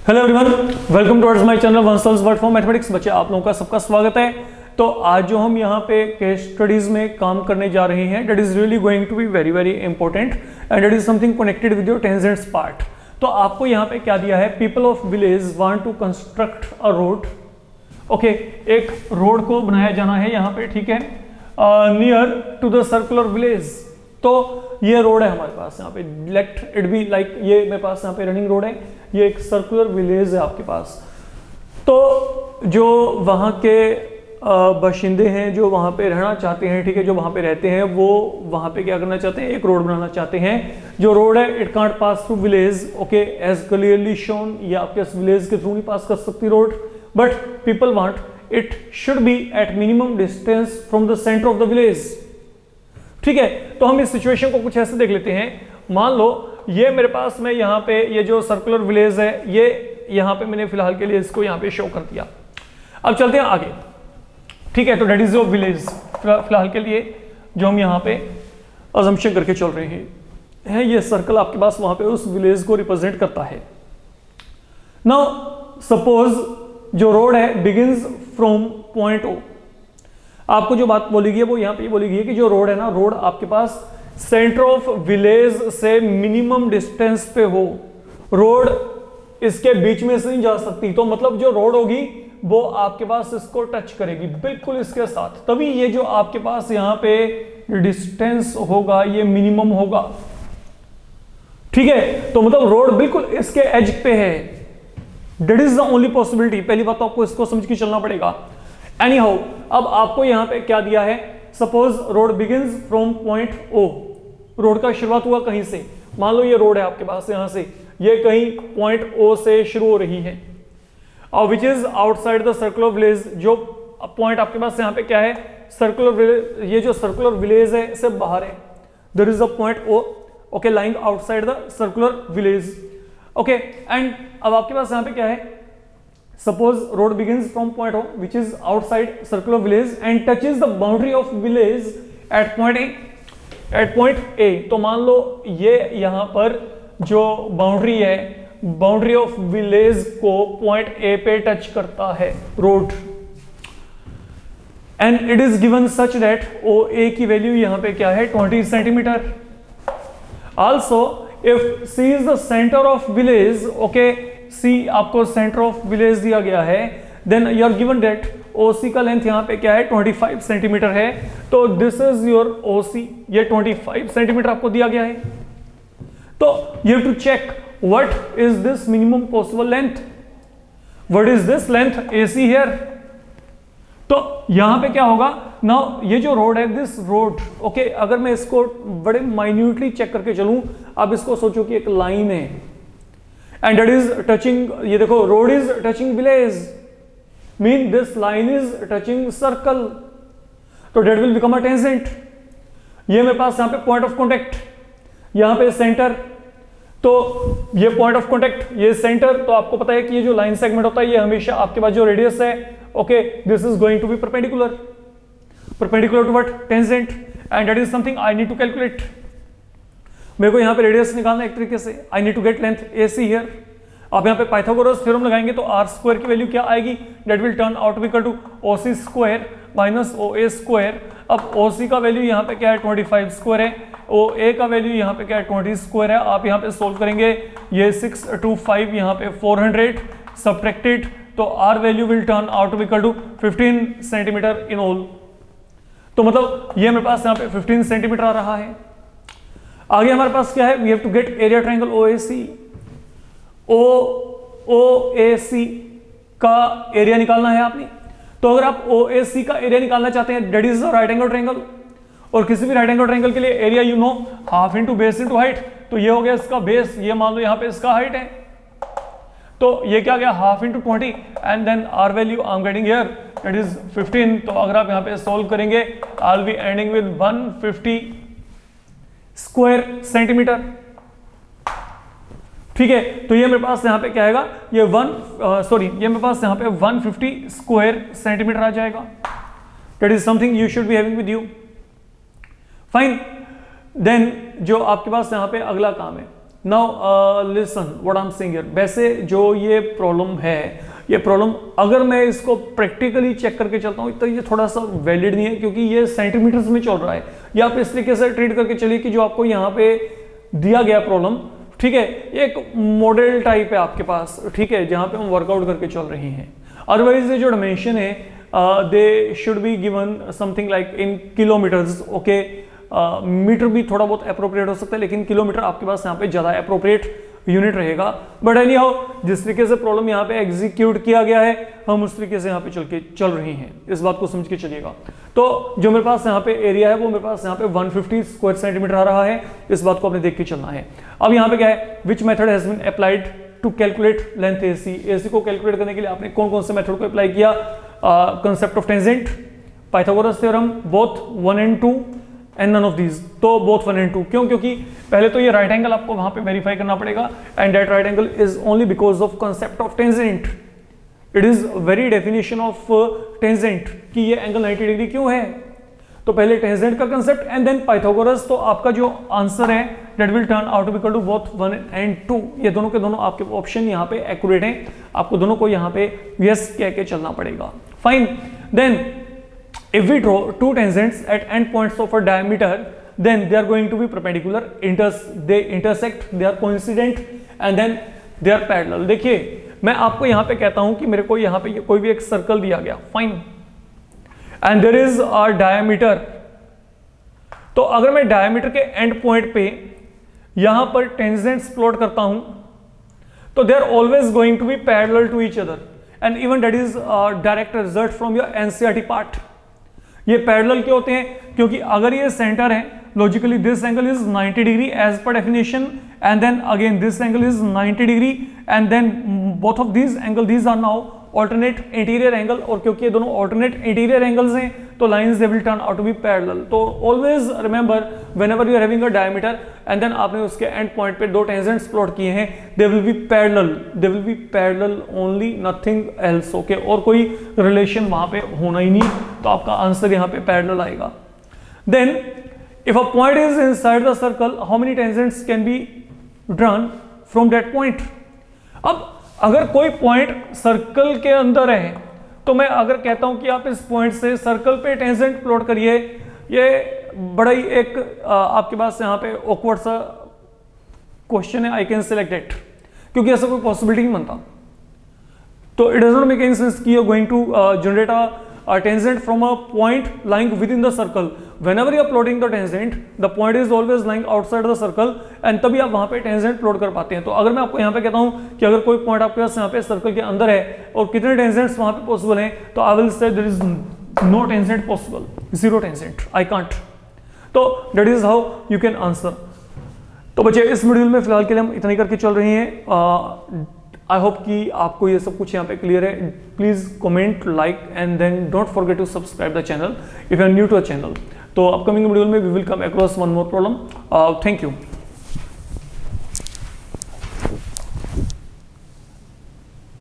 Hello everyone, welcome towards my channel Bansal's word for mathematics. बच्चे आप लोगों का सबका स्वागत है। तो आज जो हम यहाँ पे केस स्टडीज में काम करने जा रहे हैं, that is really going to be very very important and that is something connected with your tangents part. तो आपको यहाँ पे क्या दिया है, people of village want to construct a road. Okay, एक रोड को बनाया जाना है यहाँ पे, ठीक है, near to the circular village. तो ये रोड है हमारे पास यहाँ पे, लेट इट बी लाइक, ये मेरे पास यहाँ पे रनिंग रोड है, ये एक सर्कुलर विलेज है आपके पास। तो जो वहाँ के बाशिंदे हैं, जो वहाँ पे रहना चाहते हैं, ठीक है, जो वहाँ पे रहते हैं, वो वहाँ पे क्या करना चाहते हैं, एक रोड बनाना चाहते हैं। जो रोड है it can't pass through village, okay, as clearly shown, ये आपके विलेज के थ्रू नहीं पास कर सकती road, but people want it should be at minimum distance from the centre of the village. ठीक है, तो हम इस सिचुएशन को कुछ ऐसे देख लेते हैं। मान लो ये मेरे पास में यहाँ पे ये जो सर्कुलर विलेज है, ये यहाँ पे मैंने फिलहाल के लिए इसको यहाँ पे शो कर दिया। अब चलते हैं आगे, ठीक है। तो दैट इज योर विलेज फिलहाल के लिए जो हम यहाँ पे अजम्पशन करके चल रहे हैं, ये सर्कल आपके पास वहां पे उस विलेज को रिप्रेजेंट करता है। नाउ सपोज जो रोड है बिगिंस फ्रॉम पॉइंट ओ। आपको जो बात बोली गई है वो यहाँ पे बोली गई है कि जो रोड है ना, रोड आपके पास सेंटर ऑफ विलेज से मिनिमम डिस्टेंस पे हो, रोड इसके बीच में से नहीं जा सकती। तो मतलब जो रोड होगी वो आपके पास इसको टच करेगी बिल्कुल इसके साथ, तभी ये जो आपके पास यहाँ पे डिस्टेंस होगा ये मिनिमम होगा। ठीक है, तो मतलब रोड बिल्कुल इसके एज पे है, that is the only possibility. पहली बात तो आपको इसको समझ के चलना पड़ेगा। एनी हाउ, अब आपको यहां पे क्या दिया है, suppose road begins from point O. Road का शुरुआत हुआ कहीं से, मान लो ये रोड है आपके पास, यहां से ये कहीं पॉइंट ओ से शुरू हो रही है, और which is outside the circular village. जो पॉइंट आपके पास यहां पे क्या है, सर्कुलर विलेज, ये जो सर्कुलर विलेज है इससे बाहर है, there is a point O, okay, lying outside the circular village, okay. And अब आपके पास यहां पे क्या है, suppose road begins from point O which is outside circular village and touches the boundary of village at point A, at point A। तो मान लो ये यहां पर जो बाउंड्री है, बाउंड्री ऑफ विलेज को पॉइंट A पे टच करता है road, and it is given such that OA की वैल्यू यहां पे क्या है, 20 centimetre. Also if C is the centre of village, okay, see आपको सेंटर ऑफ विलेज दिया गया है, then you are given that OC का लेंथ यहाँ पे क्या है, 25 सेंटीमीटर है। तो दिस इज योर OC, ये 25 सेंटीमीटर आपको दिया गया है। तो you have to check what is this minimum possible length, what is this length AC here. तो यहां पे क्या होगा, नाउ ये जो रोड है, दिस रोड, ओके, अगर मैं इसको बड़े माइन्यूटली चेक करके चलूं, अब इसको सोचो कि एक लाइन है and that is touching, ये देखो road is touching village, mean this line is touching circle, तो that will become a tangent। ये मेरे पास यहाँ पे point of contact, यहाँ पे center, तो ये point of contact, ये center। तो आपको पता है कि ये जो line segment होता है ये हमेशा आपके पास जो radius है, okay, this is going to be perpendicular to what, tangent, and that is something I need to calculate। मेरे को यहाँ पे रेडियस निकालना एक तरीके से, I need to get length AC here. आप यहाँ पे पाइथागोरस थ्योरम लगाएंगे तो R स्क्वायर की वैल्यू क्या आएगी, that will turn out to equal to OC square minus OA square. अब OC का वैल्यू यहाँ पे क्या है, 25 स्क्वायर है, OA का वैल्यू यहाँ पे क्या है, 20 स्क्वायर है। आप यहाँ पे सोल्व करेंगे, ये 625 यहाँ पे 400 सब्ट्रैक्टेड, तो R value will turn out to equal to 15 centimetre in all. तो मतलब ये मेरे पास यहाँ पे 15 सेंटीमीटर आ रहा है। आगे हमारे पास क्या है, we have to get area triangle OAC। OAC का एरिया निकालना है आपने। तो अगर आप OAC का एरिया निकालना चाहते हैं, that is right angle triangle, और किसी भी राइट एंगल ट्रायंगल के लिए area you know half into base into height. तो ये हो गया इसका बेस, ये मान लो यहाँ पे इसका हाइट है, तो ये क्या गया, half into 20, and then R value I am getting here, that is 15। तो अगर आप यहाँ पे सोल्व करेंगे, I will be ending with 150 square centimetre. ठीक है, तो ये मेरे पास यहाँ पे क्या आएगा, ये ये मेरे पास यहाँ पे 150 स्क्वायर सेंटीमीटर आ जाएगा। That is something you should be having with you. Fine, then जो आपके पास यहाँ पे अगला काम है, now listen what I am saying here. वैसे जो ये प्रॉब्लम है, ये प्रॉब्लम अगर मैं इसको प्रैक्टिकली चेक करके चलता हूँ तो ये थोड़ा सा वैलिड नहीं है, क्योंकि ये सेंटीमीटर्स में चल रहा है। या आप इस तरीके से ट्रीट करके चलिए कि जो आपको यहाँ पे दिया गया प्रॉब्लम, ठीक है, एक मॉडल टाइप है आपके पास, ठीक है, जहाँ पे हम वर्कआउट करके चल रहे हैं। अदरवाइज ये जो डायमेंशन है they should be given something like in kilometres, okay. Metre भी थोड़ा बहुत अप्रोप्रिएट हो सकता है, लेकिन किलोमीटर आपके पास यहाँ पे ज़्यादा अप्रोप्रिएट यूनिट रहेगा। बट एनी हाउ, जिस तरीके से प्रॉब्लम यहाँ पे एग्जीक्यूट किया गया है, हम उस तरीके से यहाँ पे चल रहे हैं, इस बात को समझ के चलिएगा। तो जो मेरे पास यहाँ पे एरिया है वो मेरे पास यहाँ पे 150 स्क्वायर सेंटीमीटर आ रहा है, इस बात को आपने देख के चलना है। अब यहाँ पे क्या है, which method has been applied to calculate length AC। AC को कैलकुलेट करने के लिए आपने कौन कौन से मेथड को अप्लाई किया? Concept of tangent, Pythagoras theorem, both 1 and 2 and none of these. तो बोथ 1 and 2 क्यों? क्योंकि पहले तो ये राइट एंगल आपको वहां पे वेरीफाई करना पड़ेगा, and that right angle is only because of concept of tangent. It is very definition of tangent कि ये एंगल 90 डिग्री क्यों है। तो पहले टेंजेंट का कंसेप्ट एंड देन पाइथागोरस। तो आपका जो आंसर है that will turn out to be equal to both 1 and 2। ये दोनों के दोनों आपके ऑप्शन यहाँ पे एक्यूरेट हैं, आपको दोनों को यहाँ पे यस कह के चलना पड़ेगा। Fine, then if we draw two tangents at end points of a diameter, then they are going to be perpendicular, they intersect, they are coincident and then they are parallel। देखिए मैं आपको यहाँ पे कहता हूँ कि मेरे को यहाँ पे कोई भी एक सर्कल दिया गया, fine, and there is a diameter. तो अगर मैं डायमीटर के एंड पॉइंट पे यहाँ पर टेंजेंट्स प्लॉट करता हूँ तो they are always going to be parallel to each other, and even that is direct result from your NCERT part. ये पैरेलल क्यों होते हैं? क्योंकि अगर ये सेंटर है, logically this angle is 90 degree as per definition, and then again this angle is 90 degree, and then both of these angle these are now alternate interior angle. और क्योंकि ये दोनों ऑल्टरनेट इंटीरियर एंगल्स हैं तो lines they will turn out to be parallel. तो always remember whenever you are having a diameter and then आपने उसके and point पे दो टेंजेंट्स प्लॉट किए हैं, they will be parallel only, nothing else, okay. और कोई रिलेशन वहां पे होना ही नहीं, तो आपका आंसर यहाँ पे पैरेलल आएगा। Then if a point is inside the circle, how many tangents can be drawn from that point? अब अगर कोई पॉइंट सर्कल के अंदर है तो मैं अगर कहता हूं कि आप इस पॉइंट से सर्कल पे टेंजेंट प्लॉट करिए, ये बड़ा ही एक आपके पास यहाँ पे ऑकवर्ड सा क्वेश्चन है, आई कैन सिलेक्ट इट, क्योंकि ऐसा कोई पॉसिबिलिटी नहीं बनता। तो it does not make any sense कि you are going to generate a tangent from a point lying within the circle. Whenever you are plotting the tangent, the point is always lying outside the circle, and तभी आप वहां पे tangent plot कर पाते हैं। तो अगर मैं आपको यहाँ पे कहता हूँ कि अगर कोई पॉइंट आपके पास यहाँ पे सर्कल के अंदर है और कितने टेंजेंट्स वहां पे पॉसिबल हैं, तो I will say there is no tangent possible, zero tangent, I can't. तो that is how you can answer. तो बच्चे इस मॉड्यूल में फिलहाल के लिए हम इतना ही करके चल रहे हैं। आई होप कि आपको ये सब कुछ यहाँ पे क्लियर है। Please comment, like and then don't forget to subscribe the channel if you are new to a channel. तो अपकमिंग वीडियो में we will come across one more problem. Thank you.